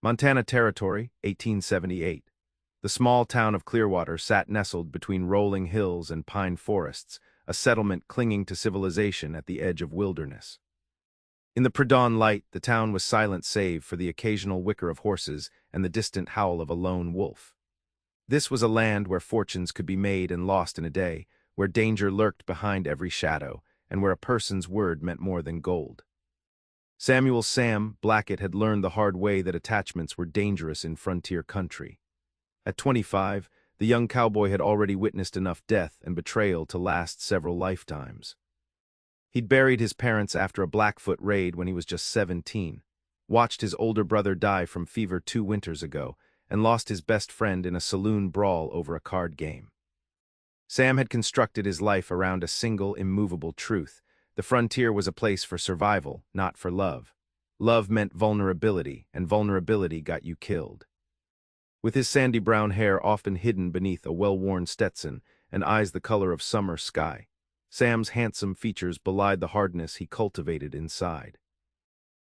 Montana Territory, 1878. The small town of Clearwater sat nestled between rolling hills and pine forests, a settlement clinging to civilization at the edge of wilderness. In the pre-dawn light, the town was silent save for the occasional whicker of horses and the distant howl of a lone wolf. This was a land where fortunes could be made and lost in a day, where danger lurked behind every shadow, and where a person's word meant more than gold. Sam Blackett had learned the hard way that attachments were dangerous in frontier country. At 25, the young cowboy had already witnessed enough death and betrayal to last several lifetimes. He'd buried his parents after a Blackfoot raid when he was just 17, watched his older brother die from fever 2 winters ago, and lost his best friend in a saloon brawl over a card game. Sam had constructed his life around a single, immovable truth. The frontier was a place for survival, not for love. Love meant vulnerability, and vulnerability got you killed. With his sandy brown hair often hidden beneath a well-worn Stetson and eyes the color of summer sky, Sam's handsome features belied the hardness he cultivated inside.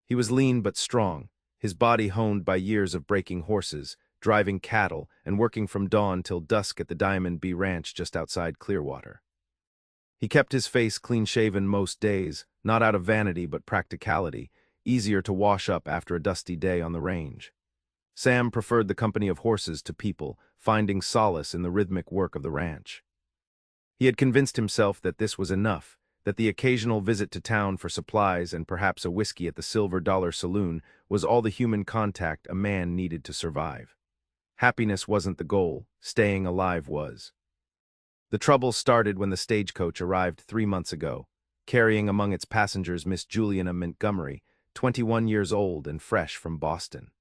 He was lean but strong, his body honed by years of breaking horses, driving cattle, and working from dawn till dusk at the Diamond B Ranch just outside Clearwater. He kept his face clean-shaven most days, not out of vanity but practicality, easier to wash up after a dusty day on the range. Sam preferred the company of horses to people, finding solace in the rhythmic work of the ranch. He had convinced himself that this was enough, that the occasional visit to town for supplies and perhaps a whiskey at the Silver Dollar Saloon was all the human contact a man needed to survive. Happiness wasn't the goal, staying alive was. The trouble started when the stagecoach arrived 3 months ago, carrying among its passengers Miss Julianna Montgomery, 21 years old and fresh from Boston.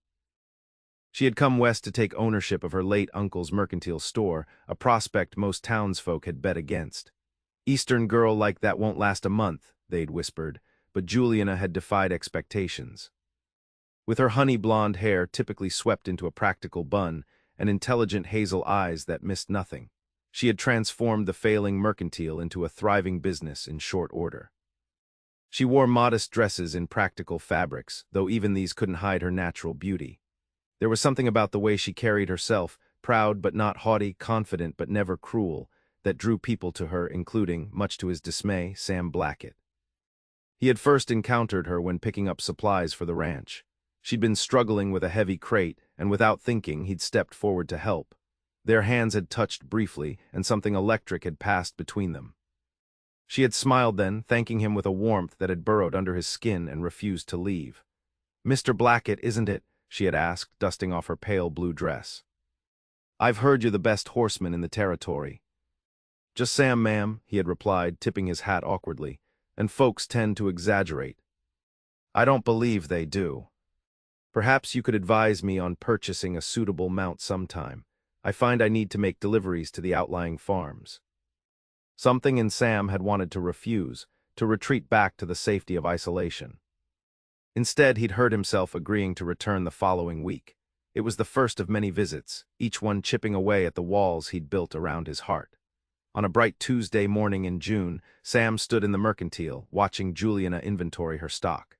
She had come west to take ownership of her late uncle's mercantile store, a prospect most townsfolk had bet against. Eastern girl like that won't last a month, they'd whispered, but Julianna had defied expectations. With her honey-blonde hair typically swept into a practical bun and intelligent hazel eyes that missed nothing, she had transformed the failing mercantile into a thriving business in short order. She wore modest dresses in practical fabrics, though even these couldn't hide her natural beauty. There was something about the way she carried herself, proud but not haughty, confident but never cruel, that drew people to her, including, much to his dismay, Sam Blackett. He had first encountered her when picking up supplies for the ranch. She'd been struggling with a heavy crate, and without thinking, he'd stepped forward to help. Their hands had touched briefly, and something electric had passed between them. She had smiled then, thanking him with a warmth that had burrowed under his skin and refused to leave. "Mr. Blackett, isn't it?" she had asked, dusting off her pale blue dress. "I've heard you're the best horseman in the territory." "Just Sam, ma'am," he had replied, tipping his hat awkwardly, "and folks tend to exaggerate." "I don't believe they do. Perhaps you could advise me on purchasing a suitable mount sometime. I find I need to make deliveries to the outlying farms." Something in Sam had wanted to refuse, to retreat back to the safety of isolation. Instead, he'd heard himself agreeing to return the following week. It was the first of many visits, each one chipping away at the walls he'd built around his heart. On a bright Tuesday morning in June, Sam stood in the mercantile, watching Julianna inventory her stock.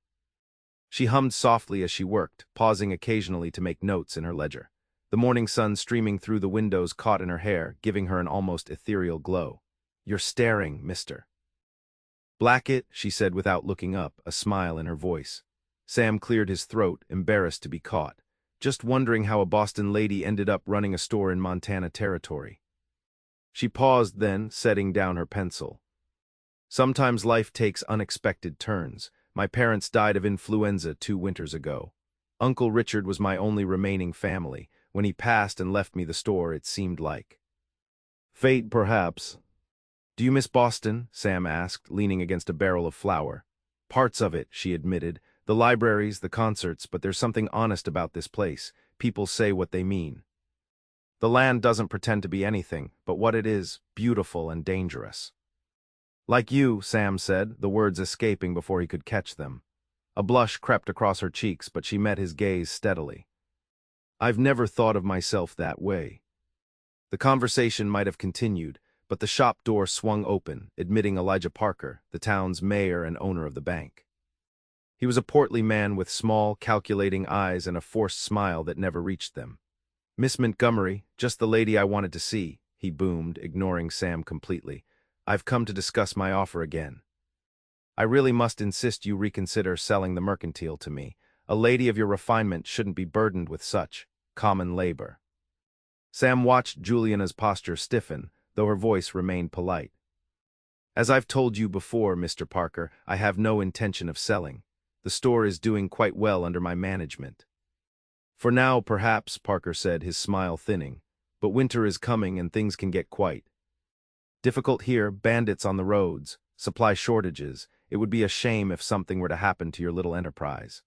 She hummed softly as she worked, pausing occasionally to make notes in her ledger. The morning sun streaming through the windows caught in her hair, giving her an almost ethereal glow. "You're staring, mister." "Blackett," she said without looking up, a smile in her voice. Sam cleared his throat, embarrassed to be caught, just wondering how a Boston lady ended up running a store in Montana Territory. She paused then, setting down her pencil. "Sometimes life takes unexpected turns. My parents died of influenza 2 winters ago. Uncle Richard was my only remaining family. When he passed and left me the store, it seemed like fate, perhaps." "Do you miss Boston?" Sam asked, leaning against a barrel of flour. "Parts of it," she admitted. "The libraries, the concerts, but there's something honest about this place. People say what they mean. The land doesn't pretend to be anything, but what it is, beautiful and dangerous." "Like you," Sam said, the words escaping before he could catch them. A blush crept across her cheeks, but she met his gaze steadily. "I've never thought of myself that way." The conversation might have continued, but the shop door swung open, admitting Elijah Parker, the town's mayor and owner of the bank. He was a portly man with small, calculating eyes and a forced smile that never reached them. "Miss Montgomery, just the lady I wanted to see," he boomed, ignoring Sam completely. "I've come to discuss my offer again. I really must insist you reconsider selling the mercantile to me. A lady of your refinement shouldn't be burdened with such common labor." Sam watched Juliana's posture stiffen, though her voice remained polite. "As I've told you before, Mr. Parker, I have no intention of selling. The store is doing quite well under my management." "For now, perhaps," Parker said, his smile thinning. "But winter is coming and things can get quite difficult here. Bandits on the roads, supply shortages. It would be a shame if something were to happen to your little enterprise."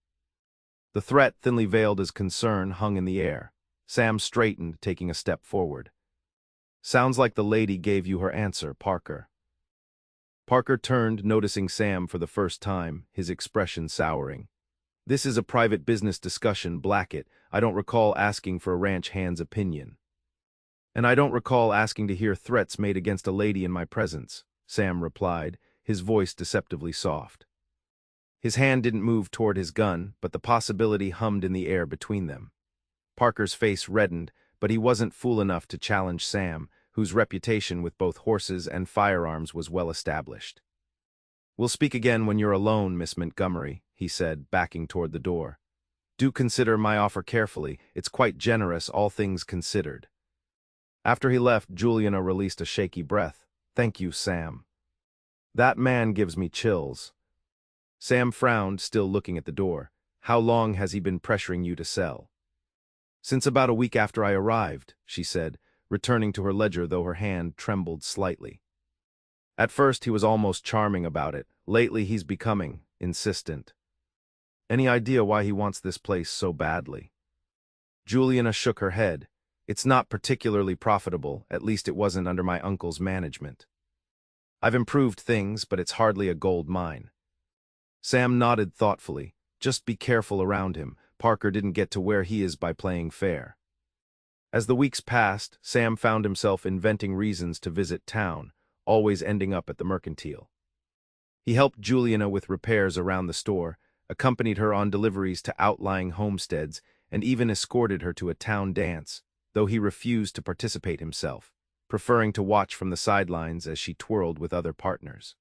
The threat, thinly veiled as concern, hung in the air. Sam straightened, taking a step forward. "Sounds like the lady gave you her answer, Parker." Parker turned, noticing Sam for the first time, his expression souring. "This is a private business discussion, Blackett. I don't recall asking for a ranch hand's opinion." "And I don't recall asking to hear threats made against a lady in my presence," Sam replied, his voice deceptively soft. His hand didn't move toward his gun, but the possibility hummed in the air between them. Parker's face reddened, but he wasn't fool enough to challenge Sam, whose reputation with both horses and firearms was well established. "We'll speak again when you're alone, Miss Montgomery," he said, backing toward the door. "Do consider my offer carefully. It's quite generous, all things considered." After he left, Juliana released a shaky breath. "Thank you, Sam. That man gives me chills." Sam frowned, still looking at the door. "How long has he been pressuring you to sell?" "Since about a week after I arrived," she said, returning to her ledger though her hand trembled slightly. "At first he was almost charming about it. Lately he's becoming insistent." "Any idea why he wants this place so badly?" Juliana shook her head. "It's not particularly profitable, at least it wasn't under my uncle's management. I've improved things, but it's hardly a gold mine." Sam nodded thoughtfully. "Just be careful around him. Parker didn't get to where he is by playing fair." As the weeks passed, Sam found himself inventing reasons to visit town, always ending up at the mercantile. He helped Juliana with repairs around the store, accompanied her on deliveries to outlying homesteads, and even escorted her to a town dance, though he refused to participate himself, preferring to watch from the sidelines as she twirled with other partners.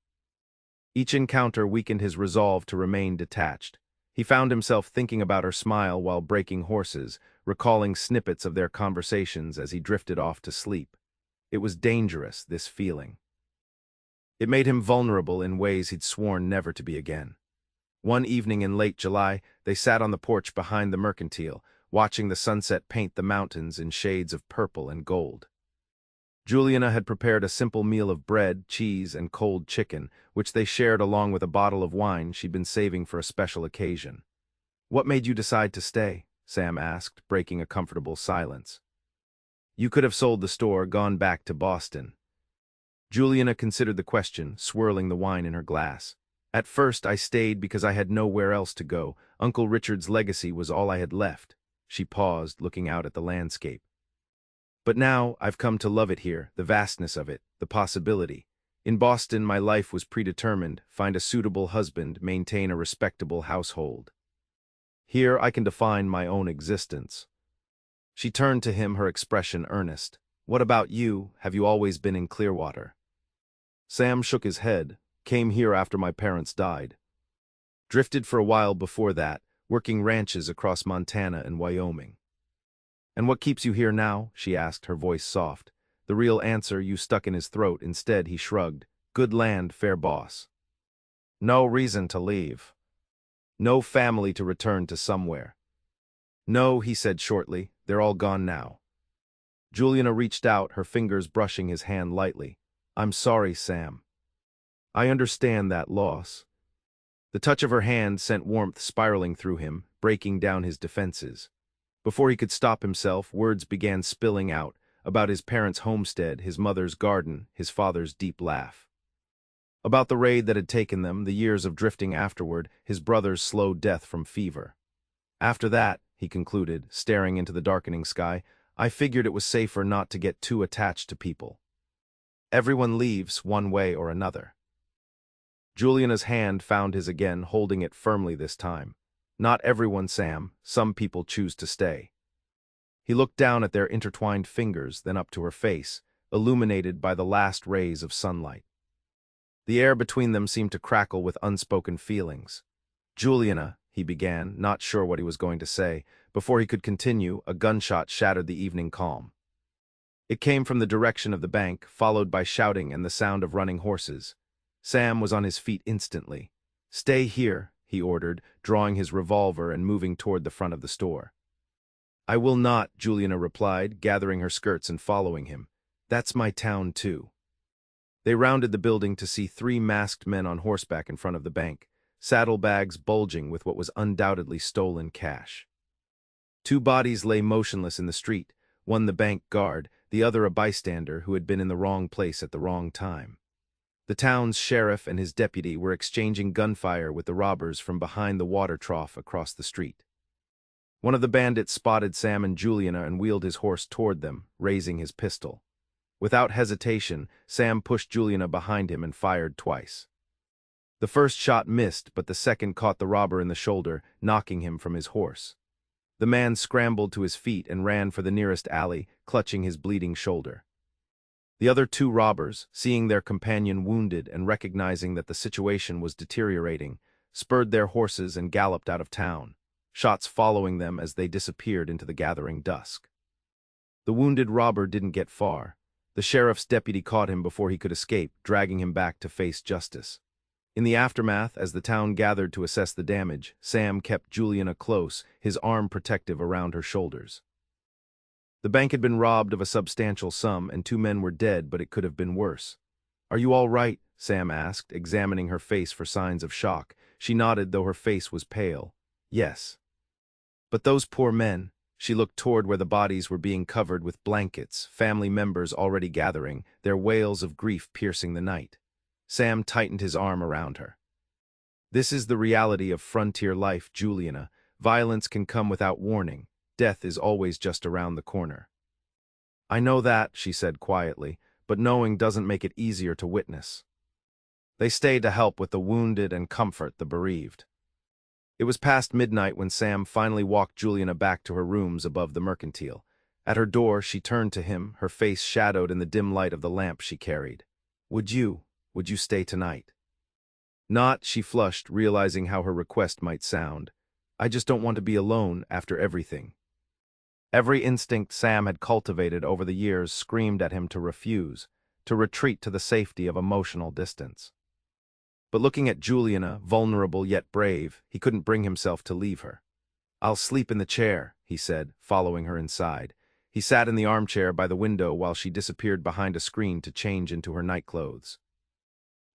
Each encounter weakened his resolve to remain detached. He found himself thinking about her smile while breaking horses, recalling snippets of their conversations as he drifted off to sleep. It was dangerous, this feeling. It made him vulnerable in ways he'd sworn never to be again. One evening in late July, they sat on the porch behind the mercantile, watching the sunset paint the mountains in shades of purple and gold. Juliana had prepared a simple meal of bread, cheese, and cold chicken, which they shared along with a bottle of wine she'd been saving for a special occasion. "What made you decide to stay?" Sam asked, breaking a comfortable silence. "You could have sold the store, gone back to Boston." Juliana considered the question, swirling the wine in her glass. "At first I stayed because I had nowhere else to go. Uncle Richard's legacy was all I had left." She paused, looking out at the landscape. "But now I've come to love it here, the vastness of it, the possibility. In Boston my life was predetermined, find a suitable husband, maintain a respectable household. Here I can define my own existence." She turned to him, her expression earnest. "What about you? Have you always been in Clearwater?" Sam shook his head. "Came here after my parents died. Drifted for a while before that, working ranches across Montana and Wyoming." "And what keeps you here now?" she asked, her voice soft. The real answer you stuck in his throat. Instead, he shrugged. "Good land, fair boss. No reason to leave. No family to return to somewhere." "No," he said shortly. "They're all gone now." Juliana reached out, her fingers brushing his hand lightly. "I'm sorry, Sam. I understand that loss." The touch of her hand sent warmth spiraling through him, breaking down his defenses. Before he could stop himself, words began spilling out, about his parents' homestead, his mother's garden, his father's deep laugh. About the raid that had taken them, the years of drifting afterward, his brother's slow death from fever. "After that," he concluded, staring into the darkening sky, "I figured it was safer not to get too attached to people. Everyone leaves one way or another." Juliana's hand found his again, holding it firmly this time. Not everyone, Sam. Some people choose to stay. He looked down at their intertwined fingers, then up to her face, illuminated by the last rays of sunlight. The air between them seemed to crackle with unspoken feelings. Juliana, he began, not sure what he was going to say. Before he could continue, a gunshot shattered the evening calm. It came from the direction of the bank, followed by shouting and the sound of running horses. Sam was on his feet instantly. "Stay here," he ordered, drawing his revolver and moving toward the front of the store. "I will not," Juliana replied, gathering her skirts and following him. "That's my town, too." They rounded the building to see 3 masked men on horseback in front of the bank, saddlebags bulging with what was undoubtedly stolen cash. 2 bodies lay motionless in the street, one the bank guard, the other a bystander who had been in the wrong place at the wrong time. The town's sheriff and his deputy were exchanging gunfire with the robbers from behind the water trough across the street. One of the bandits spotted Sam and Juliana and wheeled his horse toward them, raising his pistol. Without hesitation, Sam pushed Juliana behind him and fired twice. The first shot missed, but the second caught the robber in the shoulder, knocking him from his horse. The man scrambled to his feet and ran for the nearest alley, clutching his bleeding shoulder. The other 2 robbers, seeing their companion wounded and recognizing that the situation was deteriorating, spurred their horses and galloped out of town, shots following them as they disappeared into the gathering dusk. The wounded robber didn't get far. The sheriff's deputy caught him before he could escape, dragging him back to face justice. In the aftermath, as the town gathered to assess the damage, Sam kept Juliana close, his arm protective around her shoulders. The bank had been robbed of a substantial sum, and 2 men were dead, but it could have been worse. "Are you all right?" Sam asked, examining her face for signs of shock. She nodded, though her face was pale. "Yes." "But those poor men." She looked toward where the bodies were being covered with blankets, family members already gathering, their wails of grief piercing the night. Sam tightened his arm around her. "This is the reality of frontier life, Juliana. Violence can come without warning. Death is always just around the corner." "I know that," she said quietly, "but knowing doesn't make it easier to witness." They stayed to help with the wounded and comfort the bereaved. It was past midnight when Sam finally walked Juliana back to her rooms above the mercantile. At her door, she turned to him, her face shadowed in the dim light of the lamp she carried. Would you stay tonight?" "Not," she flushed, realizing how her request might sound. "I just don't want to be alone after everything." Every instinct Sam had cultivated over the years screamed at him to refuse, to retreat to the safety of emotional distance. But looking at Juliana, vulnerable yet brave, he couldn't bring himself to leave her. "I'll sleep in the chair," he said, following her inside. He sat in the armchair by the window while she disappeared behind a screen to change into her nightclothes.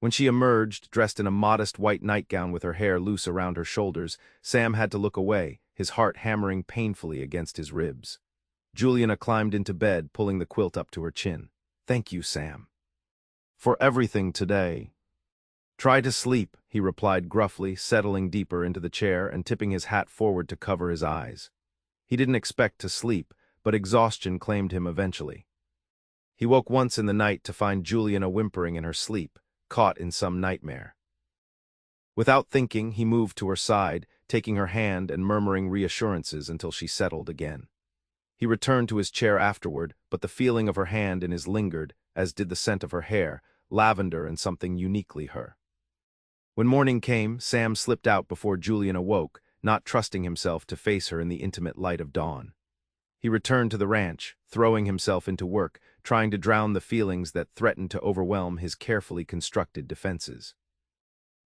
When she emerged, dressed in a modest white nightgown with her hair loose around her shoulders, Sam had to look away, his heart hammering painfully against his ribs. Juliana climbed into bed, pulling the quilt up to her chin. "Thank you, Sam. For everything today." "Try to sleep," he replied gruffly, settling deeper into the chair and tipping his hat forward to cover his eyes. He didn't expect to sleep, but exhaustion claimed him eventually. He woke once in the night to find Juliana whimpering in her sleep, caught in some nightmare. Without thinking, he moved to her side, taking her hand and murmuring reassurances until she settled again. He returned to his chair afterward, but the feeling of her hand in his lingered, as did the scent of her hair, lavender and something uniquely her. When morning came, Sam slipped out before Juliana woke, not trusting himself to face her in the intimate light of dawn. He returned to the ranch, throwing himself into work, trying to drown the feelings that threatened to overwhelm his carefully constructed defenses.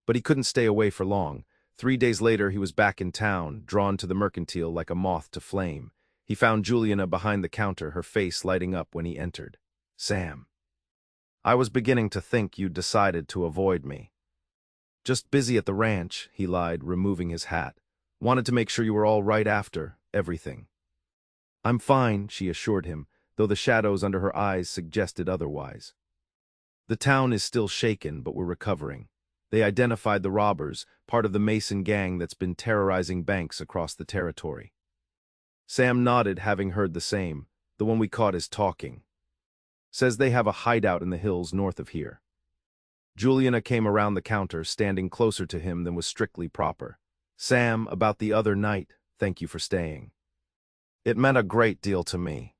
But he couldn't stay away for long. 3 days later, he was back in town, drawn to the mercantile like a moth to flame. He found Juliana behind the counter, her face lighting up when he entered. "Sam, I was beginning to think you'd decided to avoid me." "Just busy at the ranch," he lied, removing his hat. "Wanted to make sure you were all right after everything." "I'm fine," she assured him, though the shadows under her eyes suggested otherwise. "The town is still shaken, but we're recovering. They identified the robbers, part of the Mason gang that's been terrorizing banks across the territory." Sam nodded, having heard the same. "The one we caught is talking. Says they have a hideout in the hills north of here." Juliana came around the counter, standing closer to him than was strictly proper. "Sam, about the other night, thank you for staying. It meant a great deal to me."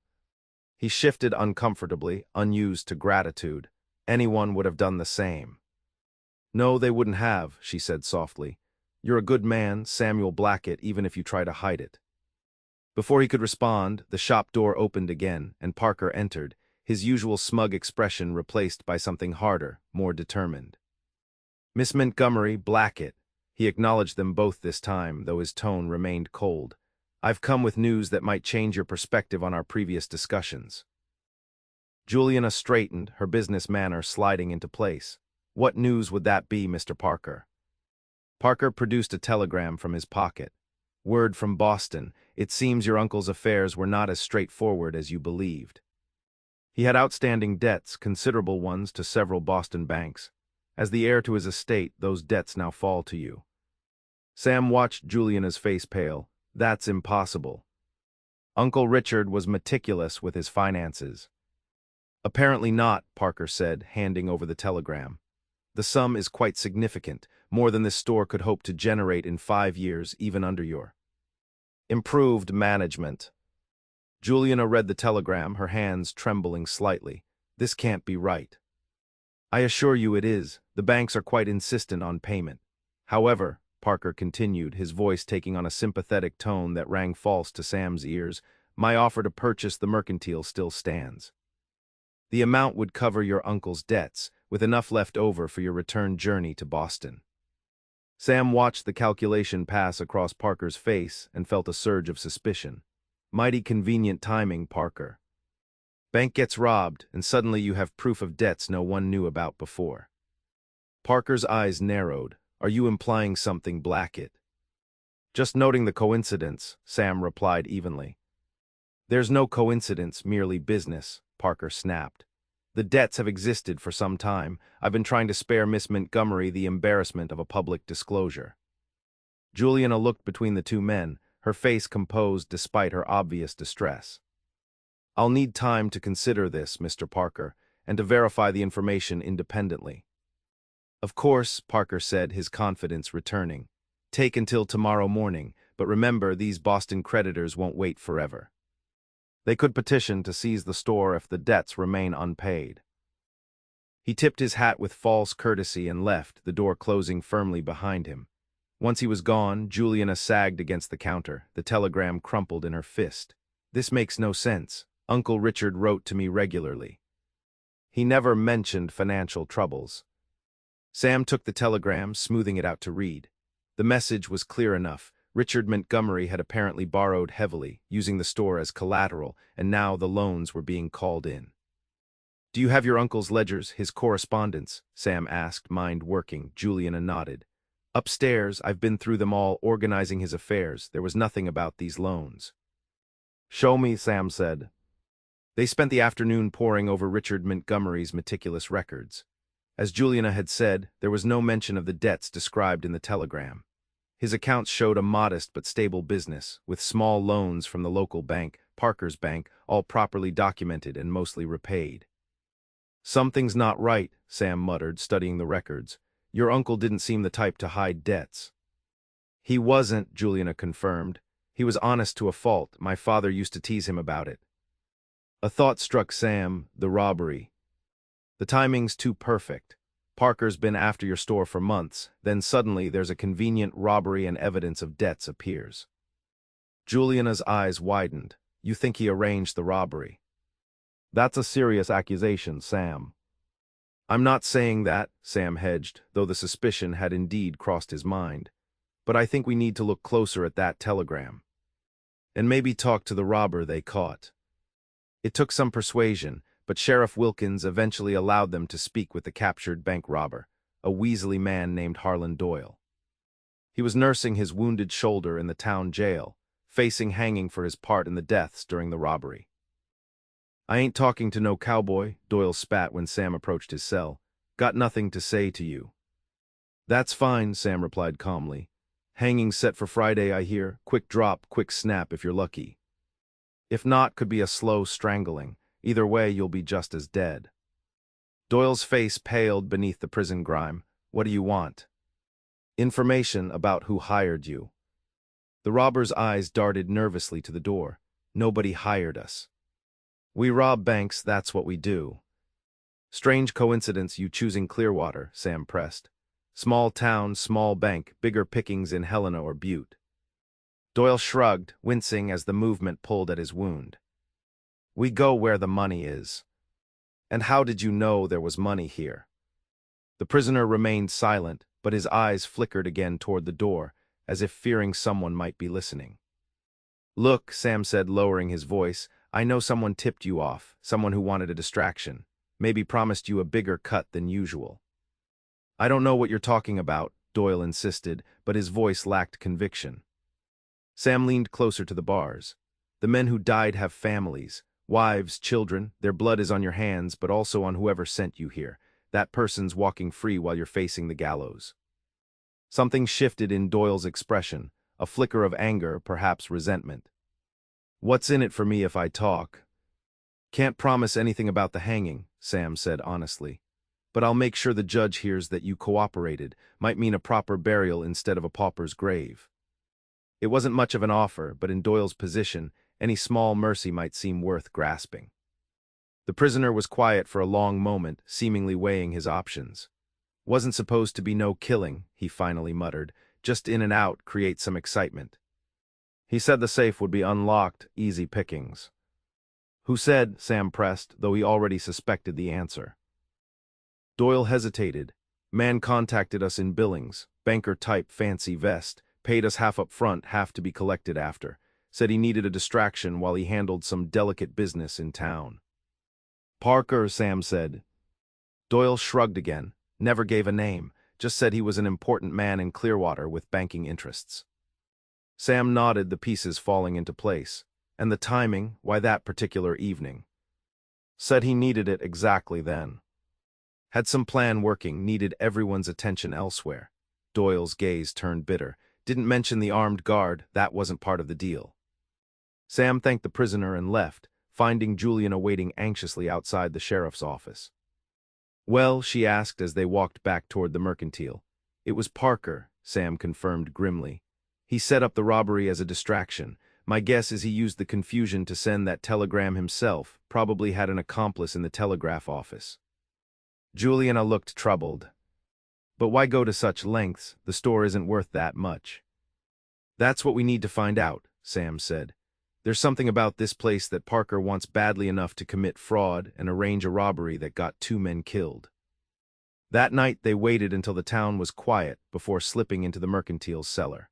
He shifted uncomfortably, unused to gratitude. Anyone would have done the same. "No, they wouldn't have," she said softly. "You're a good man, Samuel Blackett, even if you try to hide it." Before he could respond, the shop door opened again, and Parker entered, his usual smug expression replaced by something harder, more determined. "Miss Montgomery, Blackett." He acknowledged them both this time, though his tone remained cold. "I've come with news that might change your perspective on our previous discussions." Juliana straightened, her business manner sliding into place. "What news would that be, Mr. Parker?" Parker produced a telegram from his pocket. "Word from Boston. It seems your uncle's affairs were not as straightforward as you believed. He had outstanding debts, considerable ones, to several Boston banks. As the heir to his estate, those debts now fall to you." Sam watched Juliana's face pale. "That's impossible." Uncle Richard was meticulous with his finances. "Apparently not," Parker said, handing over the telegram. "The sum is quite significant, more than this store could hope to generate in 5 years, even under your improved management." Juliana read the telegram, her hands trembling slightly. "This can't be right." "I assure you it is. The banks are quite insistent on payment. However," Parker continued, his voice taking on a sympathetic tone that rang false to Sam's ears, "my offer to purchase the mercantile still stands. The amount would cover your uncle's debts, with enough left over for your return journey to Boston." Sam watched the calculation pass across Parker's face and felt a surge of suspicion. Mighty convenient timing, Parker. Bank gets robbed, and suddenly you have proof of debts no one knew about before. Parker's eyes narrowed. "Are you implying something, Blackett?" "Just noting the coincidence," Sam replied evenly. "There's no coincidence, merely business," Parker snapped. "The debts have existed for some time. I've been trying to spare Miss Montgomery the embarrassment of a public disclosure." Juliana looked between the two men, her face composed despite her obvious distress. "I'll need time to consider this, Mr. Parker, and to verify the information independently." "Of course," Parker said, his confidence returning. "Take until tomorrow morning, but remember these Boston creditors won't wait forever. They could petition to seize the store if the debts remain unpaid." He tipped his hat with false courtesy and left, the door closing firmly behind him. Once he was gone, Juliana sagged against the counter, the telegram crumpled in her fist. "This makes no sense. Uncle Richard wrote to me regularly. He never mentioned financial troubles." Sam took the telegram, smoothing it out to read. The message was clear enough. Richard Montgomery had apparently borrowed heavily, using the store as collateral, and now the loans were being called in. "Do you have your uncle's ledgers, his correspondence?" Sam asked, mind working. Juliana nodded. "Upstairs, I've been through them all, organizing his affairs. There was nothing about these loans." "Show me," Sam said. They spent the afternoon poring over Richard Montgomery's meticulous records. As Juliana had said, there was no mention of the debts described in the telegram. His accounts showed a modest but stable business, with small loans from the local bank, Parker's Bank, all properly documented and mostly repaid. "Something's not right," Sam muttered, studying the records. "Your uncle didn't seem the type to hide debts." "He wasn't," Juliana confirmed. "He was honest to a fault. My father used to tease him about it." A thought struck Sam: the robbery. The timing's too perfect. Parker's been after your store for months, then suddenly there's a convenient robbery and evidence of debts appears. Juliana's eyes widened. "You think he arranged the robbery?" "That's a serious accusation, Sam." "I'm not saying that," Sam hedged, though the suspicion had indeed crossed his mind. "But I think we need to look closer at that telegram. And maybe talk to the robber they caught." It took some persuasion, but Sheriff Wilkins eventually allowed them to speak with the captured bank robber, a weaselly man named Harlan Doyle. He was nursing his wounded shoulder in the town jail, facing hanging for his part in the deaths during the robbery. "I ain't talking to no cowboy," Doyle spat when Sam approached his cell. "Got nothing to say to you." "That's fine," Sam replied calmly. "Hanging set for Friday, I hear. Quick drop, quick snap if you're lucky. If not, could be a slow strangling. Either way, you'll be just as dead." Doyle's face paled beneath the prison grime. What do you want? Information about who hired you. The robber's eyes darted nervously to the door. Nobody hired us. We rob banks, that's what we do. Strange coincidence you choosing Clearwater, Sam pressed. Small town, small bank, bigger pickings in Helena or Butte. Doyle shrugged, wincing as the movement pulled at his wound. We go where the money is. And how did you know there was money here? The prisoner remained silent, but his eyes flickered again toward the door, as if fearing someone might be listening. Look, Sam said, lowering his voice, I know someone tipped you off, someone who wanted a distraction, maybe promised you a bigger cut than usual. I don't know what you're talking about, Doyle insisted, but his voice lacked conviction. Sam leaned closer to the bars. The men who died have families, wives, children, their blood is on your hands, but also on whoever sent you here. That person's walking free while you're facing the gallows. Something shifted in Doyle's expression, a flicker of anger, perhaps resentment. What's in it for me if I talk? Can't promise anything about the hanging, Sam said honestly. But I'll make sure the judge hears that you cooperated, might mean a proper burial instead of a pauper's grave. It wasn't much of an offer, but in Doyle's position, any small mercy might seem worth grasping. The prisoner was quiet for a long moment, seemingly weighing his options. Wasn't supposed to be no killing, he finally muttered, just in and out, create some excitement. He said the safe would be unlocked, easy pickings. Who said? Sam pressed, though he already suspected the answer. Doyle hesitated. Man contacted us in Billings, banker type, fancy vest, paid us half up front, half to be collected after. Said he needed a distraction while he handled some delicate business in town. Parker, Sam said. Doyle shrugged again, never gave a name, just said he was an important man in Clearwater with banking interests. Sam nodded, the pieces falling into place. And the timing, why that particular evening? Said he needed it exactly then. Had some plan working, needed everyone's attention elsewhere. Doyle's gaze turned bitter. Didn't mention the armed guard, that wasn't part of the deal. Sam thanked the prisoner and left, finding Julianna waiting anxiously outside the sheriff's office. Well, she asked as they walked back toward the mercantile. It was Parker, Sam confirmed grimly. He set up the robbery as a distraction. My guess is he used the confusion to send that telegram himself, probably had an accomplice in the telegraph office. Julianna looked troubled. But why go to such lengths? The store isn't worth that much. That's what we need to find out, Sam said. There's something about this place that Parker wants badly enough to commit fraud and arrange a robbery that got 2 men killed. That night they waited until the town was quiet before slipping into the mercantile's cellar.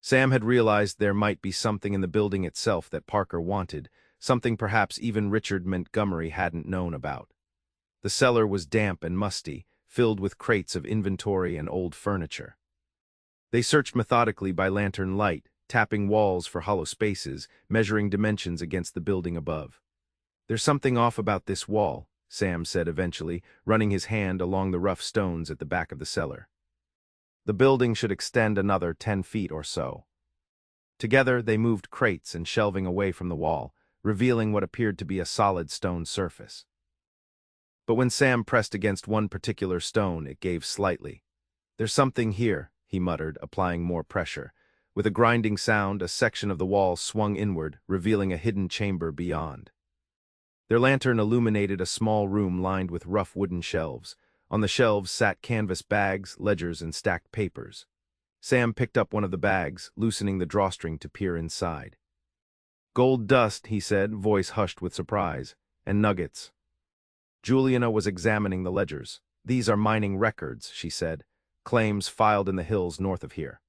Sam had realized there might be something in the building itself that Parker wanted, something perhaps even Richard Montgomery hadn't known about. The cellar was damp and musty, filled with crates of inventory and old furniture. They searched methodically by lantern light, tapping walls for hollow spaces, measuring dimensions against the building above. There's something off about this wall, Sam said eventually, running his hand along the rough stones at the back of the cellar. The building should extend another 10 feet or so. Together they moved crates and shelving away from the wall, revealing what appeared to be a solid stone surface. But when Sam pressed against one particular stone, it gave slightly. There's something here, he muttered, applying more pressure. With a grinding sound, a section of the wall swung inward, revealing a hidden chamber beyond. Their lantern illuminated a small room lined with rough wooden shelves. On the shelves sat canvas bags, ledgers, and stacked papers. Sam picked up one of the bags, loosening the drawstring to peer inside. Gold dust, he said, voice hushed with surprise, and nuggets. Julianna was examining the ledgers. These are mining records, she said, claims filed in the hills north of here.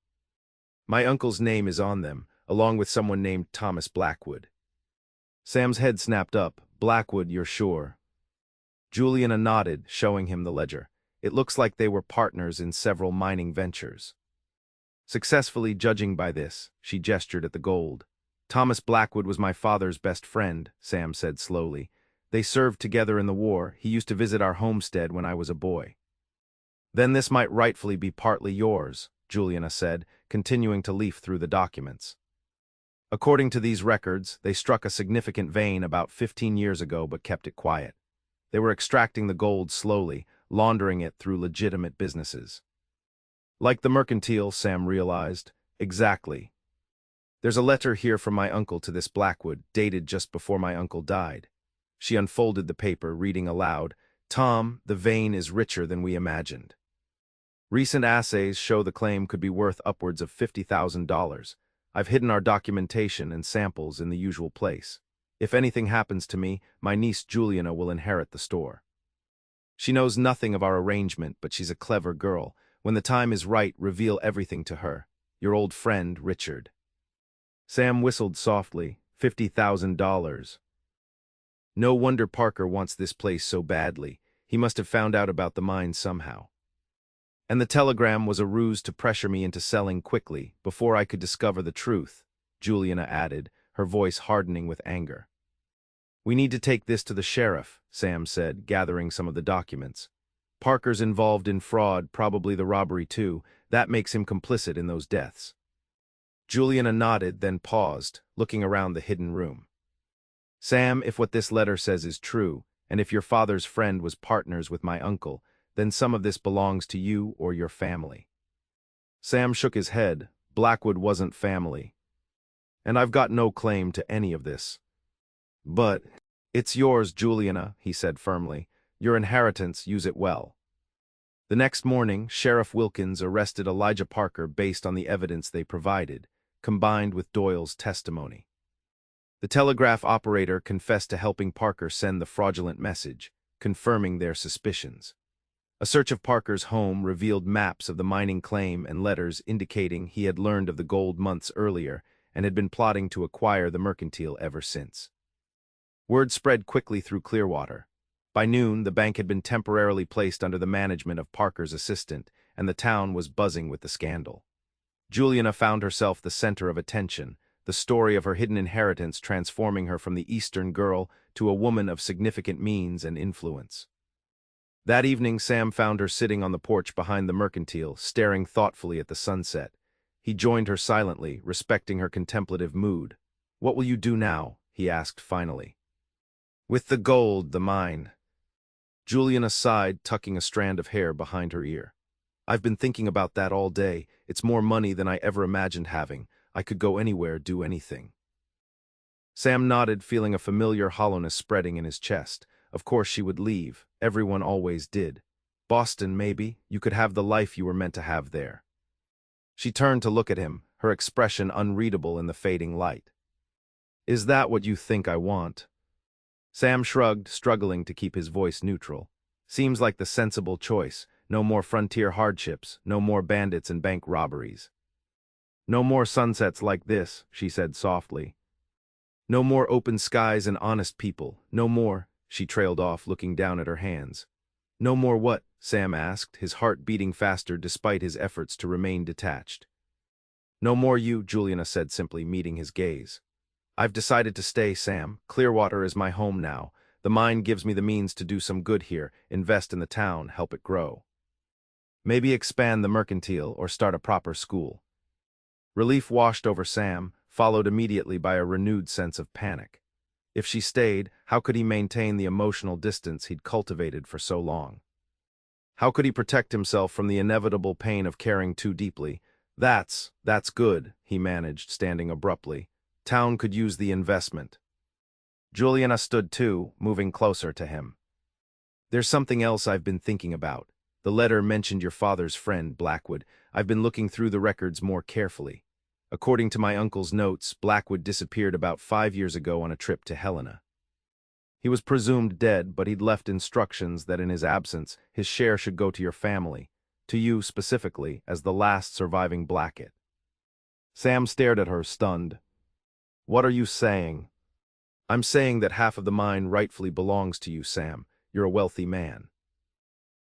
My uncle's name is on them, along with someone named Thomas Blackwood. Sam's head snapped up. Blackwood, you're sure? Julianna nodded, showing him the ledger. It looks like they were partners in several mining ventures. Successfully judging by this, she gestured at the gold. Thomas Blackwood was my father's best friend, Sam said slowly. They served together in the war. He used to visit our homestead when I was a boy. Then this might rightfully be partly yours, Julianna said, continuing to leaf through the documents. According to these records, they struck a significant vein about 15 years ago but kept it quiet. They were extracting the gold slowly, laundering it through legitimate businesses. Like the mercantile, Sam realized. Exactly. There's a letter here from my uncle to this Blackwood, dated just before my uncle died. She unfolded the paper, reading aloud, "Tom, the vein is richer than we imagined. Recent assays show the claim could be worth upwards of $50,000. I've hidden our documentation and samples in the usual place. If anything happens to me, my niece Juliana will inherit the store. She knows nothing of our arrangement, but she's a clever girl. When the time is right, reveal everything to her. Your old friend, Richard." Sam whistled softly. $50,000. No wonder Parker wants this place so badly. He must have found out about the mine somehow. And the telegram was a ruse to pressure me into selling quickly, before I could discover the truth, Juliana added, her voice hardening with anger. "We need to take this to the sheriff," Sam said, gathering some of the documents. "Parker's involved in fraud, probably the robbery too. That makes him complicit in those deaths." Juliana nodded, then paused, looking around the hidden room. "Sam, if what this letter says is true, and if your father's friend was partners with my uncle, then some of this belongs to you or your family." Sam shook his head. "Blackwood wasn't family. And I've got no claim to any of this." "But it's yours, Juliana," he said firmly. "Your inheritance, use it well." The next morning, Sheriff Wilkins arrested Elijah Parker based on the evidence they provided, combined with Doyle's testimony. The telegraph operator confessed to helping Parker send the fraudulent message, confirming their suspicions. A search of Parker's home revealed maps of the mining claim and letters indicating he had learned of the gold months earlier and had been plotting to acquire the mercantile ever since. Word spread quickly through Clearwater. By noon, the bank had been temporarily placed under the management of Parker's assistant, and the town was buzzing with the scandal. Juliana found herself the center of attention, the story of her hidden inheritance transforming her from the Eastern girl to a woman of significant means and influence. That evening, Sam found her sitting on the porch behind the mercantile, staring thoughtfully at the sunset. He joined her silently, respecting her contemplative mood. "What will you do now?" he asked finally. "With the gold, the mine." Juliana sighed, tucking a strand of hair behind her ear. "I've been thinking about that all day. It's more money than I ever imagined having. I could go anywhere, do anything." Sam nodded, feeling a familiar hollowness spreading in his chest. Of course she would leave. Everyone always did. Boston, maybe. You could have the life you were meant to have there. She turned to look at him, her expression unreadable in the fading light. "Is that what you think I want?" Sam shrugged, struggling to keep his voice neutral. "Seems like the sensible choice. No more frontier hardships, no more bandits and bank robberies. No more sunsets like this," she said softly. "No more open skies and honest people. No more—" She trailed off, looking down at her hands. "No more what?" Sam asked, his heart beating faster despite his efforts to remain detached. "No more you," Juliana said simply, meeting his gaze. "I've decided to stay, Sam. Clearwater is my home now. The mine gives me the means to do some good here, invest in the town, help it grow. Maybe expand the mercantile or start a proper school." Relief washed over Sam, followed immediately by a renewed sense of panic. If she stayed, how could he maintain the emotional distance he'd cultivated for so long? How could he protect himself from the inevitable pain of caring too deeply? That's good," he managed, standing abruptly. "Town could use the investment." Juliana stood too, moving closer to him. "There's something else I've been thinking about. The letter mentioned your father's friend, Blackwood. I've been looking through the records more carefully. According to my uncle's notes, Blackwood disappeared about 5 years ago on a trip to Helena. He was presumed dead, but he'd left instructions that in his absence, his share should go to your family, to you specifically, as the last surviving Blackett." Sam stared at her, stunned. "What are you saying?" "I'm saying that half of the mine rightfully belongs to you, Sam. You're a wealthy man."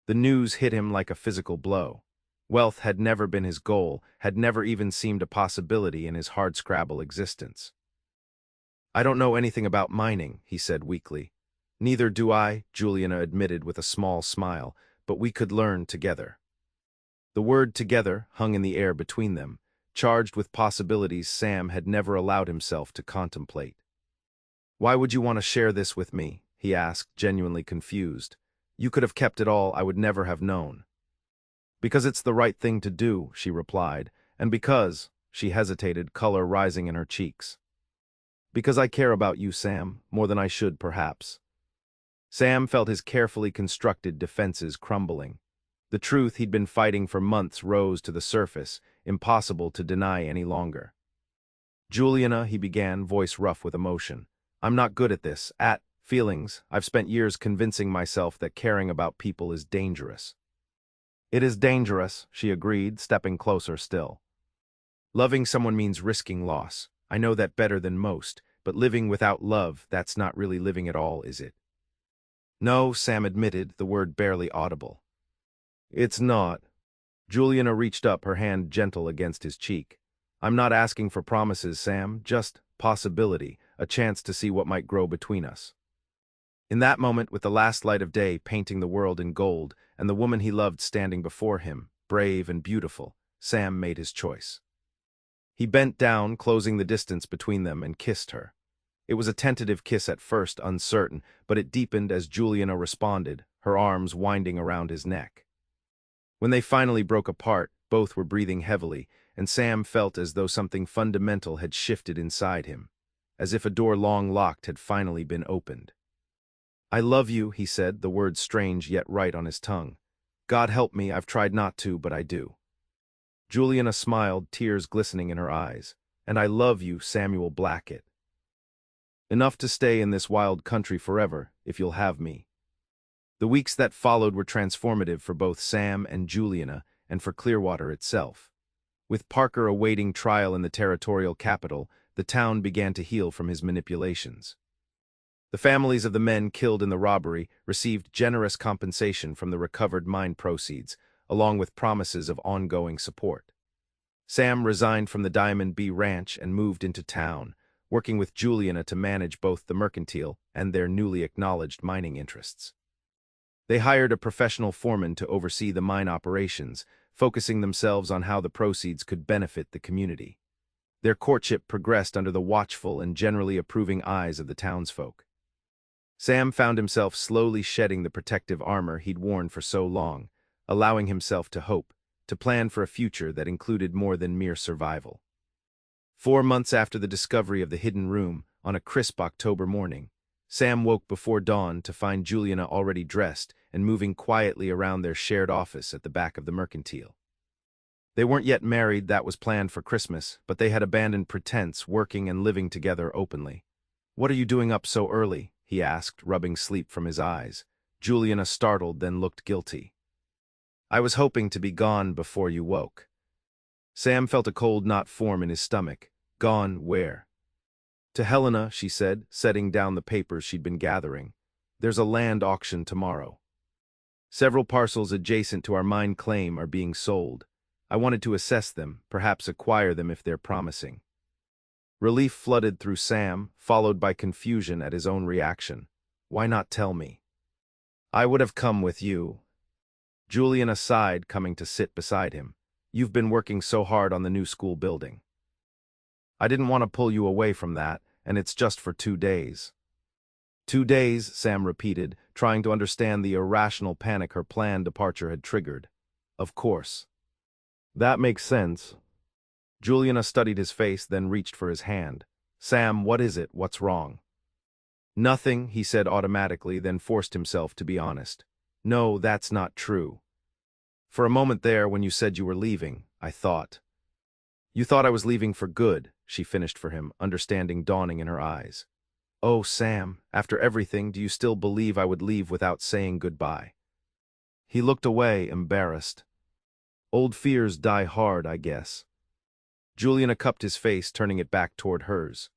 The news hit him like a physical blow. Wealth had never been his goal, had never even seemed a possibility in his hardscrabble existence. "I don't know anything about mining," he said weakly. "Neither do I," Juliana admitted with a small smile, "but we could learn together." The word "together" hung in the air between them, charged with possibilities Sam had never allowed himself to contemplate. "Why would you want to share this with me?" he asked, genuinely confused. You could have kept it all, I would never have known. Because it's the right thing to do, she replied, and because, she hesitated, color rising in her cheeks. Because I care about you, Sam, more than I should, perhaps. Sam felt his carefully constructed defenses crumbling. The truth he'd been fighting for months rose to the surface, impossible to deny any longer. Juliana, he began, voice rough with emotion. I'm not good at this, at feelings. I've spent years convincing myself that caring about people is dangerous. It is dangerous, she agreed, stepping closer still. Loving someone means risking loss. I know that better than most, but living without love, that's not really living at all, is it? No, Sam admitted, the word barely audible. It's not. Juliana reached up, her hand gentle against his cheek. I'm not asking for promises, Sam, just possibility, a chance to see what might grow between us. In that moment, with the last light of day painting the world in gold, and the woman he loved standing before him, brave and beautiful, Sam made his choice. He bent down, closing the distance between them, and kissed her. It was a tentative kiss at first, uncertain, but it deepened as Juliana responded, her arms winding around his neck. When they finally broke apart, both were breathing heavily, and Sam felt as though something fundamental had shifted inside him, as if a door long locked had finally been opened. I love you, he said, the words strange yet right on his tongue. God help me, I've tried not to, but I do. Juliana smiled, tears glistening in her eyes. And I love you, Samuel Blackett. Enough to stay in this wild country forever, if you'll have me. The weeks that followed were transformative for both Sam and Juliana, and for Clearwater itself. With Parker awaiting trial in the territorial capital, the town began to heal from his manipulations. The families of the men killed in the robbery received generous compensation from the recovered mine proceeds, along with promises of ongoing support. Sam resigned from the Diamond B Ranch and moved into town, working with Juliana to manage both the mercantile and their newly acknowledged mining interests. They hired a professional foreman to oversee the mine operations, focusing themselves on how the proceeds could benefit the community. Their courtship progressed under the watchful and generally approving eyes of the townsfolk. Sam found himself slowly shedding the protective armor he'd worn for so long, allowing himself to hope, to plan for a future that included more than mere survival. 4 months after the discovery of the hidden room, on a crisp October morning, Sam woke before dawn to find Juliana already dressed and moving quietly around their shared office at the back of the mercantile. They weren't yet married, that was planned for Christmas, but they had abandoned pretense, working and living together openly. What are you doing up so early? He asked, rubbing sleep from his eyes. Juliana startled, then looked guilty. I was hoping to be gone before you woke. Sam felt a cold knot form in his stomach. Gone where? To Helena, she said, setting down the papers she'd been gathering. There's a land auction tomorrow. Several parcels adjacent to our mine claim are being sold. I wanted to assess them, perhaps acquire them if they're promising. Relief flooded through Sam, followed by confusion at his own reaction. Why not tell me? I would have come with you. Juliana sighed, coming to sit beside him. You've been working so hard on the new school building. I didn't want to pull you away from that, and it's just for 2 days. 2 days, Sam repeated, trying to understand the irrational panic her planned departure had triggered. Of course. That makes sense. Juliana studied his face, then reached for his hand. Sam, what is it? What's wrong? Nothing, he said automatically, then forced himself to be honest. No, that's not true. For a moment there, when you said you were leaving, I thought. You thought I was leaving for good, she finished for him, understanding dawning in her eyes. Oh, Sam, after everything, do you still believe I would leave without saying goodbye? He looked away, embarrassed. Old fears die hard, I guess. Juliana cupped his face, turning it back toward hers.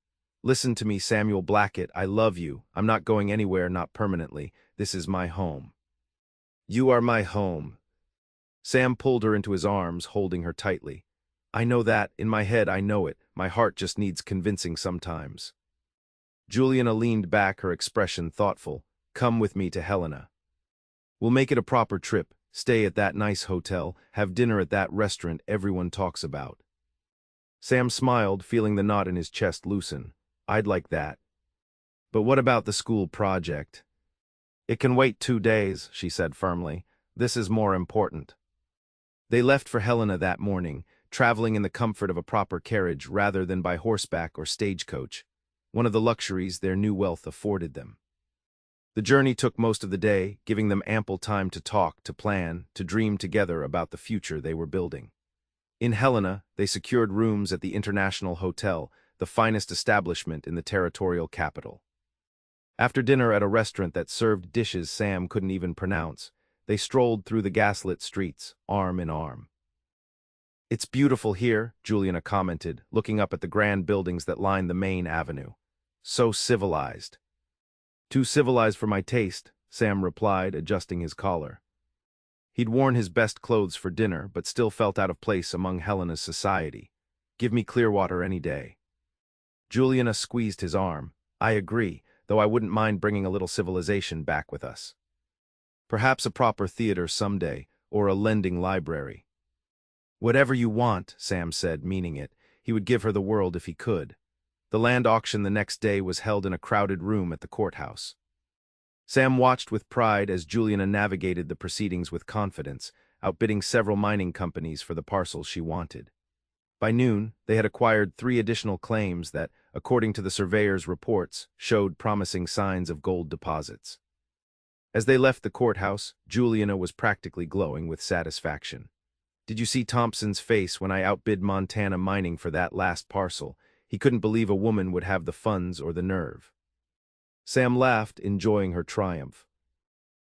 Listen to me, Samuel Blackett, I love you. I'm not going anywhere, not permanently. This is my home. You are my home. Sam pulled her into his arms, holding her tightly. I know that, in my head I know it, my heart just needs convincing sometimes. Juliana leaned back, her expression thoughtful. Come with me to Helena. We'll make it a proper trip, stay at that nice hotel, have dinner at that restaurant everyone talks about. Sam smiled, feeling the knot in his chest loosen. I'd like that. But what about the school project? It can wait 2 days, she said firmly. This is more important. They left for Helena that morning, traveling in the comfort of a proper carriage rather than by horseback or stagecoach, one of the luxuries their new wealth afforded them. The journey took most of the day, giving them ample time to talk, to plan, to dream together about the future they were building. In Helena, they secured rooms at the International Hotel, the finest establishment in the territorial capital. After dinner at a restaurant that served dishes Sam couldn't even pronounce, they strolled through the gaslit streets, arm in arm. "It's beautiful here," Juliana commented, looking up at the grand buildings that line the main avenue. "So civilized." "Too civilized for my taste," Sam replied, adjusting his collar. He'd worn his best clothes for dinner, but still felt out of place among Helena's society. "Give me Clearwater any day." Juliana squeezed his arm. "I agree, though I wouldn't mind bringing a little civilization back with us. Perhaps a proper theater someday, or a lending library." "Whatever you want," Sam said, meaning it. He would give her the world if he could. The land auction the next day was held in a crowded room at the courthouse. Sam watched with pride as Juliana navigated the proceedings with confidence, outbidding several mining companies for the parcels she wanted. By noon, they had acquired 3 additional claims that, according to the surveyor's reports, showed promising signs of gold deposits. As they left the courthouse, Juliana was practically glowing with satisfaction. "Did you see Thompson's face when I outbid Montana Mining for that last parcel? He couldn't believe a woman would have the funds or the nerve." Sam laughed, enjoying her triumph.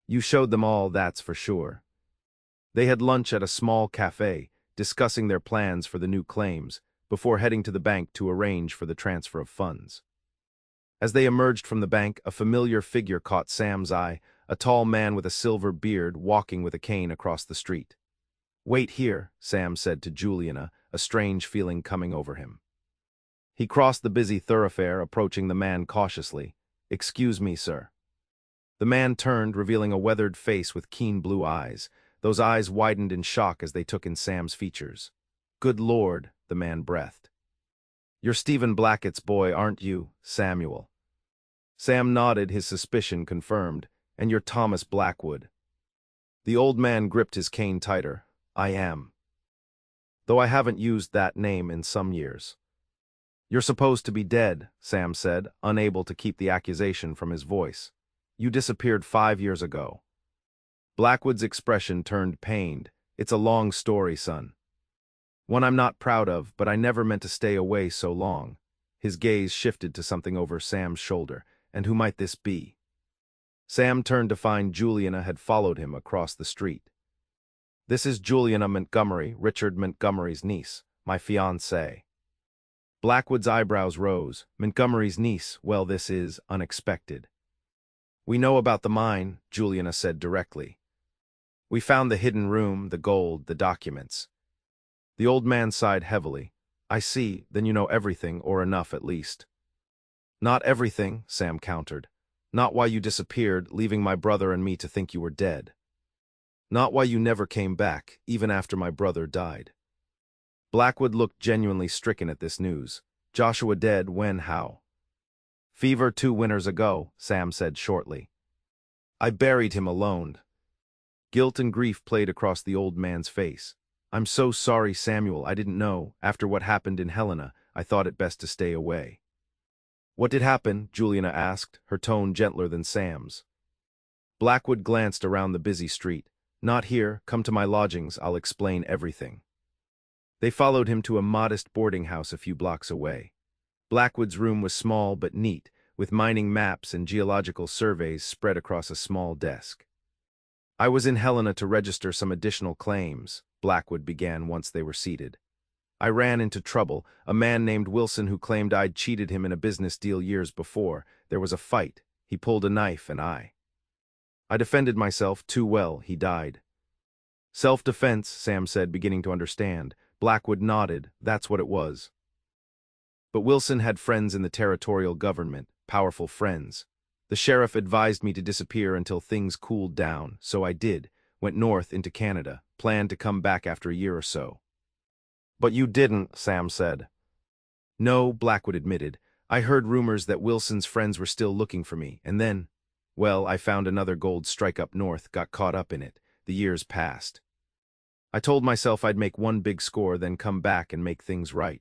"You showed them all, that's for sure." They had lunch at a small cafe, discussing their plans for the new claims, before heading to the bank to arrange for the transfer of funds. As they emerged from the bank, a familiar figure caught Sam's eye, a tall man with a silver beard walking with a cane across the street. "Wait here," Sam said to Juliana, a strange feeling coming over him. He crossed the busy thoroughfare, approaching the man cautiously. "Excuse me, sir." The man turned, revealing a weathered face with keen blue eyes. Those eyes widened in shock as they took in Sam's features. "Good Lord," the man breathed. "You're Stephen Blackett's boy, aren't you, Samuel?" Sam nodded, his suspicion confirmed. "And you're Thomas Blackwood." The old man gripped his cane tighter. "I am. Though I haven't used that name in some years." "You're supposed to be dead," Sam said, unable to keep the accusation from his voice. "You disappeared 5 years ago." Blackwood's expression turned pained. "It's a long story, son. One I'm not proud of, but I never meant to stay away so long." His gaze shifted to something over Sam's shoulder. "And who might this be?" Sam turned to find Juliana had followed him across the street. "This is Julianna Montgomery, Richard Montgomery's niece, my fiancée." Blackwood's eyebrows rose. "Montgomery's niece, well, this is unexpected." "We know about the mine," Juliana said directly. "We found the hidden room, the gold, the documents." The old man sighed heavily. "I see, then you know everything, or enough at least." "Not everything," Sam countered. "Not why you disappeared, leaving my brother and me to think you were dead. Not why you never came back, even after my brother died." Blackwood looked genuinely stricken at this news. "Joshua dead, when, how?" "Fever 2 winters ago," Sam said shortly. "I buried him alone." Guilt and grief played across the old man's face. "I'm so sorry, Samuel, I didn't know. After what happened in Helena, I thought it best to stay away." "What did happen?" Juliana asked, her tone gentler than Sam's. Blackwood glanced around the busy street. "Not here, come to my lodgings, I'll explain everything." They followed him to a modest boarding house a few blocks away. Blackwood's room was small but neat, with mining maps and geological surveys spread across a small desk. "I was in Helena to register some additional claims," Blackwood began once they were seated. "I ran into trouble, a man named Wilson who claimed I'd cheated him in a business deal years before. There was a fight. He pulled a knife and I defended myself too well, he died." "Self-defense," Sam said, beginning to understand. Blackwood nodded. "That's what it was." "But Wilson had friends in the territorial government, powerful friends. The sheriff advised me to disappear until things cooled down, so I did, went north into Canada, planned to come back after a year or so." "But you didn't," Sam said. "No," Blackwood admitted. "I heard rumors that Wilson's friends were still looking for me, and then Well, I found another gold strike up north, got caught up in it. The years passed. I told myself I'd make one big score, then come back and make things right.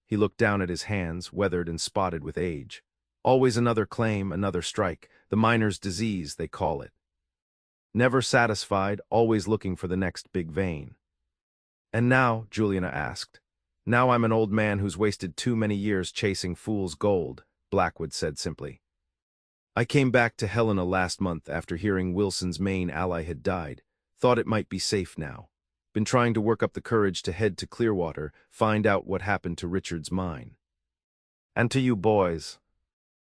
He looked down at his hands, weathered and spotted with age. Always another claim, another strike. The miner's disease, they call it. Never satisfied, always looking for the next big vein. And now, Juliana asked. Now I'm an old man who's wasted too many years chasing fool's gold, Blackwood said simply. I came back to Helena last month after hearing Wilson's main ally had died. Thought it might be safe now. Been trying to work up the courage to head to Clearwater, find out what happened to Richard's mine. And to you boys.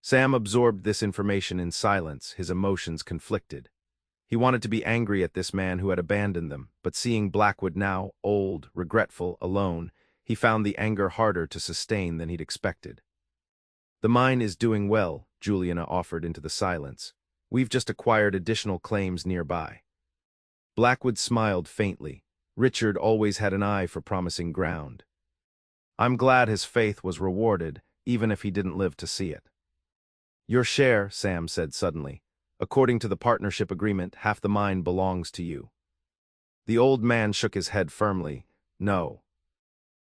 Sam absorbed this information in silence, his emotions conflicted. He wanted to be angry at this man who had abandoned them, but seeing Blackwood now, old, regretful, alone, he found the anger harder to sustain than he'd expected. The mine is doing well, Juliana offered into the silence. We've just acquired additional claims nearby. Blackwood smiled faintly. Richard always had an eye for promising ground. I'm glad his faith was rewarded, even if he didn't live to see it. Your share, Sam said suddenly. According to the partnership agreement, half the mine belongs to you. The old man shook his head firmly. No.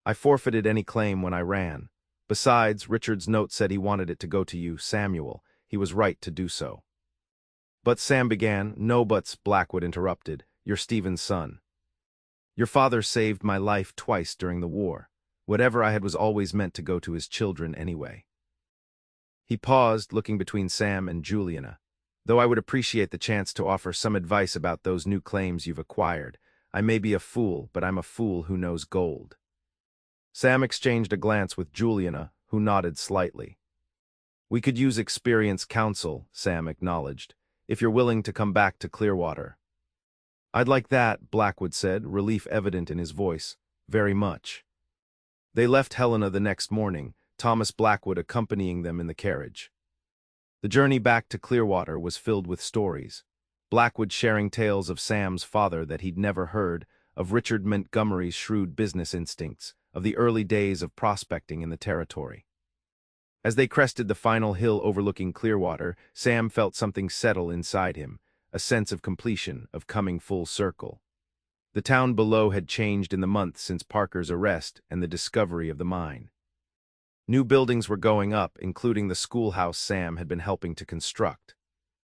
I forfeited any claim when I ran. Besides, Richard's note said he wanted it to go to you, Samuel. He was right to do so. But Sam began. No buts, Blackwood interrupted. You're Stephen's son. Your father saved my life twice during the war. Whatever I had was always meant to go to his children anyway. He paused, looking between Sam and Juliana. Though I would appreciate the chance to offer some advice about those new claims you've acquired. I may be a fool, but I'm a fool who knows gold. Sam exchanged a glance with Juliana, who nodded slightly. We could use experienced counsel, Sam acknowledged, if you're willing to come back to Clearwater. I'd like that, Blackwood said, relief evident in his voice. Very much. They left Helena the next morning, Thomas Blackwood accompanying them in the carriage. The journey back to Clearwater was filled with stories. Blackwood sharing tales of Sam's father that he'd never heard, of Richard Montgomery's shrewd business instincts, of the early days of prospecting in the territory. As they crested the final hill overlooking Clearwater, Sam felt something settle inside him, a sense of completion, of coming full circle. The town below had changed in the months since Parker's arrest and the discovery of the mine. New buildings were going up, including the schoolhouse Sam had been helping to construct.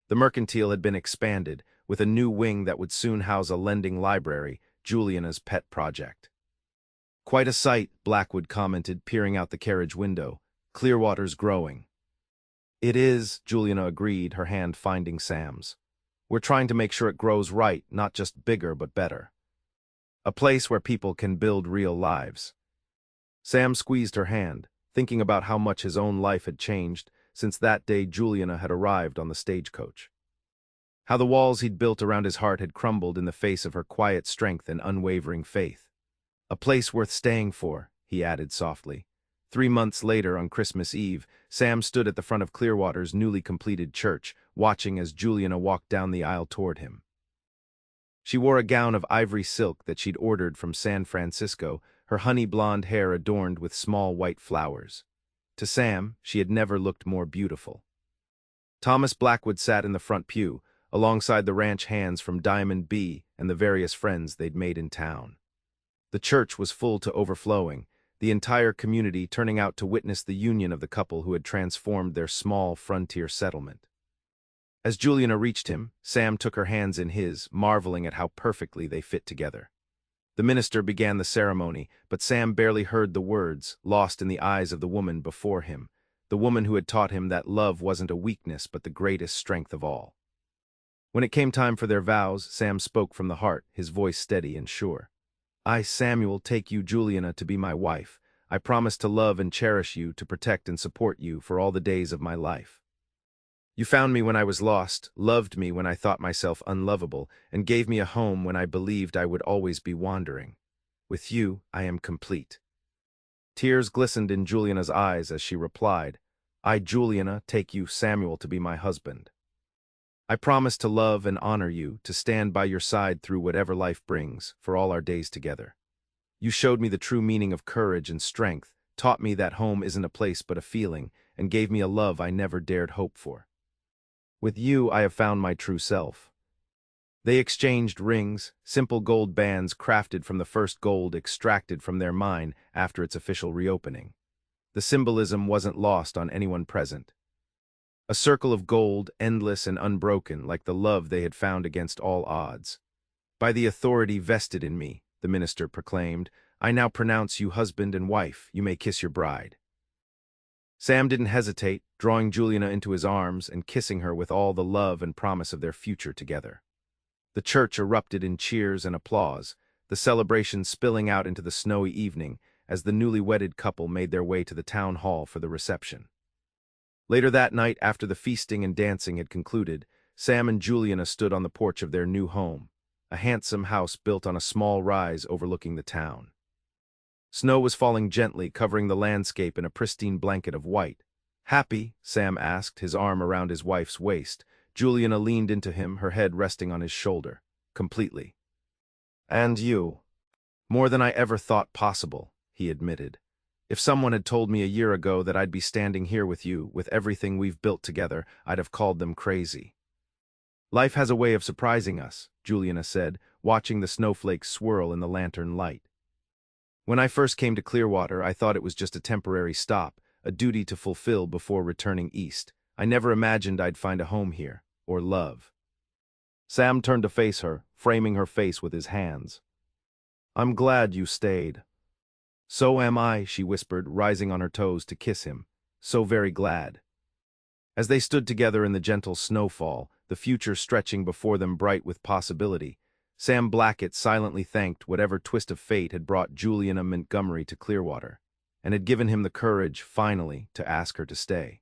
The mercantile had been expanded, with a new wing that would soon house a lending library, Juliana's pet project. Quite a sight, Blackwood commented, peering out the carriage window. Clearwater's growing. It is, Juliana agreed, her hand finding Sam's. We're trying to make sure it grows right, not just bigger but better. A place where people can build real lives. Sam squeezed her hand, thinking about how much his own life had changed since that day Juliana had arrived on the stagecoach. How the walls he'd built around his heart had crumbled in the face of her quiet strength and unwavering faith. A place worth staying for, he added softly. 3 months later, on Christmas Eve, Sam stood at the front of Clearwater's newly completed church, watching as Juliana walked down the aisle toward him. She wore a gown of ivory silk that she'd ordered from San Francisco, her honey-blonde hair adorned with small white flowers. To Sam, she had never looked more beautiful. Thomas Blackwood sat in the front pew, alongside the ranch hands from Diamond B and the various friends they'd made in town. The church was full to overflowing, the entire community turning out to witness the union of the couple who had transformed their small frontier settlement. As Juliana reached him, Sam took her hands in his, marveling at how perfectly they fit together. The minister began the ceremony, but Sam barely heard the words, lost in the eyes of the woman before him, the woman who had taught him that love wasn't a weakness but the greatest strength of all. When it came time for their vows, Sam spoke from the heart, his voice steady and sure. I, Samuel, take you, Juliana, to be my wife. I promise to love and cherish you, to protect and support you for all the days of my life. You found me when I was lost, loved me when I thought myself unlovable, and gave me a home when I believed I would always be wandering. With you, I am complete. Tears glistened in Juliana's eyes as she replied, I, Juliana, take you, Samuel, to be my husband. I promise to love and honor you, to stand by your side through whatever life brings, for all our days together. You showed me the true meaning of courage and strength, taught me that home isn't a place but a feeling, and gave me a love I never dared hope for. With you, I have found my true self." They exchanged rings, simple gold bands crafted from the first gold extracted from their mine after its official reopening. The symbolism wasn't lost on anyone present. A circle of gold, endless and unbroken, like the love they had found against all odds. "By the authority vested in me," the minister proclaimed, "I now pronounce you husband and wife. You may kiss your bride." Sam didn't hesitate, drawing Juliana into his arms and kissing her with all the love and promise of their future together. The church erupted in cheers and applause, the celebration spilling out into the snowy evening as the newly wedded couple made their way to the town hall for the reception. Later that night, after the feasting and dancing had concluded, Sam and Juliana stood on the porch of their new home, a handsome house built on a small rise overlooking the town. Snow was falling gently, covering the landscape in a pristine blanket of white. "Happy?" Sam asked, his arm around his wife's waist. Juliana leaned into him, her head resting on his shoulder. "Completely." "And you?" "More than I ever thought possible," he admitted. "If someone had told me a year ago that I'd be standing here with you, with everything we've built together, I'd have called them crazy." "Life has a way of surprising us," Juliana said, watching the snowflakes swirl in the lantern light. "When I first came to Clearwater, I thought it was just a temporary stop, a duty to fulfill before returning east. I never imagined I'd find a home here, or love." Sam turned to face her, framing her face with his hands. "I'm glad you stayed." "So am I," she whispered, rising on her toes to kiss him. "So very glad." As they stood together in the gentle snowfall, the future stretching before them bright with possibility, Sam Blackett silently thanked whatever twist of fate had brought Julianna Montgomery to Clearwater, and had given him the courage, finally, to ask her to stay.